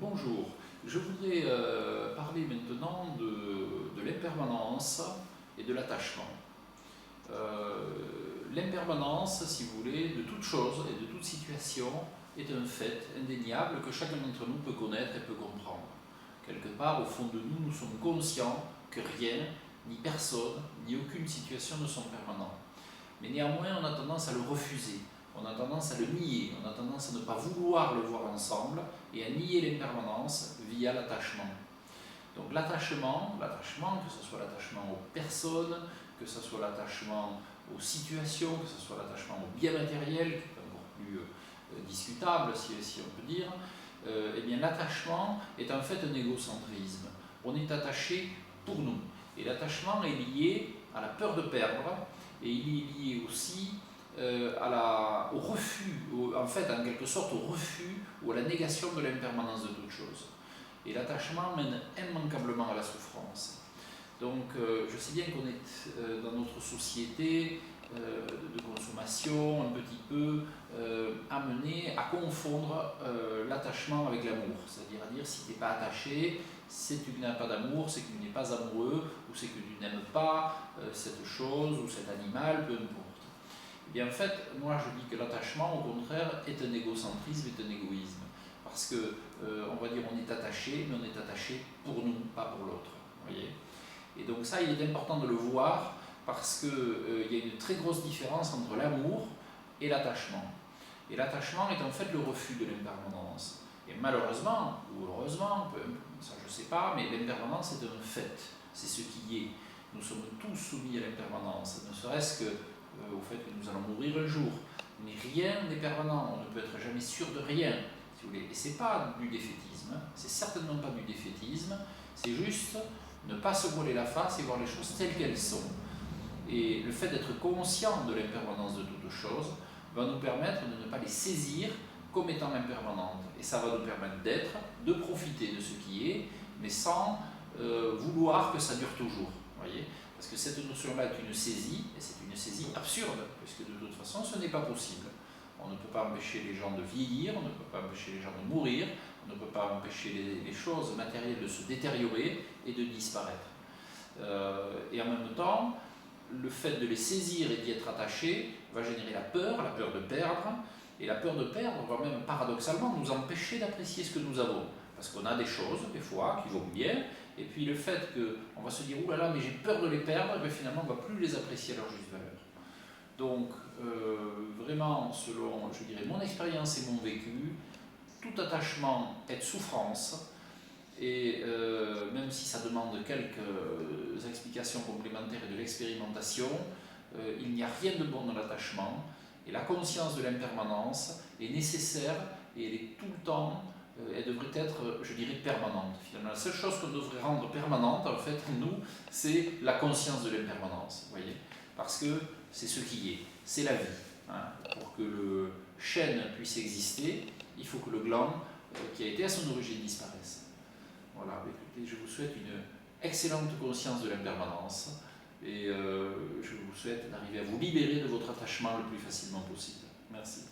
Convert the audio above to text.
Bonjour, je voudrais parler maintenant de l'impermanence et de l'attachement. L'impermanence, si vous voulez, de toute chose et de toute situation est un fait indéniable que chacun d'entre nous peut connaître et peut comprendre. Quelque part, au fond de nous, nous sommes conscients que rien, ni personne, ni aucune situation ne sont permanents. Mais néanmoins, on a tendance à le refuser, on a tendance à le nier, on a tendance à ne pas vouloir le voir ensemble et à nier l'impermanence via l'attachement. Donc l'attachement, que ce soit l'attachement aux personnes, que ce soit l'attachement aux situations, que ce soit l'attachement aux biens matériels, qui est encore plus discutable, si on peut dire, eh bien l'attachement est en fait un égocentrisme. On est attaché pour nous. Et l'attachement est lié à la peur de perdre, et il est lié aussi au refus, en fait en quelque sorte au refus ou à la négation de l'impermanence de toute chose. Et l'attachement mène immanquablement à la souffrance. Donc je sais bien qu'on est dans notre société de consommation un petit peu amené à confondre l'attachement avec l'amour. C'est-à-dire à dire si tu n'es pas attaché, c'est que tu n'as pas d'amour, c'est que tu n'es pas amoureux, ou c'est que tu n'aimes pas cette chose ou cet animal, peu importe. Et bien en fait, moi je dis que l'attachement, au contraire, est un égocentrisme, est un égoïsme. Parce que, on va dire, on est attaché, mais on est attaché pour nous, pas pour l'autre. Voyez ? Et donc ça, il est important de le voir, parce qu'il y a une très grosse différence entre l'amour et l'attachement. Et l'attachement est en fait le refus de l'impermanence. Et malheureusement, ou heureusement, ça je ne sais pas, mais l'impermanence est un fait, c'est ce qui est. Nous sommes tous soumis à l'impermanence, ne serait-ce que au fait que nous allons mourir un jour. Mais rien n'est permanent, on ne peut être jamais sûr de rien, si vous voulez. Et ce n'est pas du défaitisme, c'est certainement pas du défaitisme, c'est juste ne pas se voiler la face et voir les choses telles qu'elles sont. Et le fait d'être conscient de l'impermanence de toutes choses va nous permettre de ne pas les saisir comme étant impermanentes. Et ça va nous permettre d'être, de profiter de ce qui est, mais sans vouloir que ça dure toujours. Voyez ? Parce que cette notion-là est une saisie, et c'est une saisie absurde, puisque de toute façon ce n'est pas possible. On ne peut pas empêcher les gens de vieillir, on ne peut pas empêcher les gens de mourir, on ne peut pas empêcher les choses matérielles de se détériorer et de disparaître. Et en même temps, le fait de les saisir et d'y être attaché va générer la peur de perdre, et la peur de perdre va même paradoxalement nous empêcher d'apprécier ce que nous avons. Parce qu'on a des choses, des fois, qui vont bien, et puis le fait qu'on va se dire « Ouh là là, mais j'ai peur de les perdre », et finalement on ne va plus les apprécier à leur juste valeur. Donc, vraiment, selon, je dirais, mon expérience et mon vécu, tout attachement est de souffrance, et même si ça demande quelques explications complémentaires et de l'expérimentation, il n'y a rien de bon dans l'attachement, et la conscience de l'impermanence est nécessaire, et elle est tout le temps, elle devrait être, je dirais, permanente. Finalement, la seule chose qu'on devrait rendre permanente, en fait, nous, c'est la conscience de l'impermanence, voyez, parce que c'est ce qui est, c'est la vie. Hein. Pour que le chêne puisse exister, il faut que le gland qui a été à son origine disparaisse. Voilà, écoutez, je vous souhaite une excellente conscience de l'impermanence et je vous souhaite d'arriver à vous libérer de votre attachement le plus facilement possible. Merci.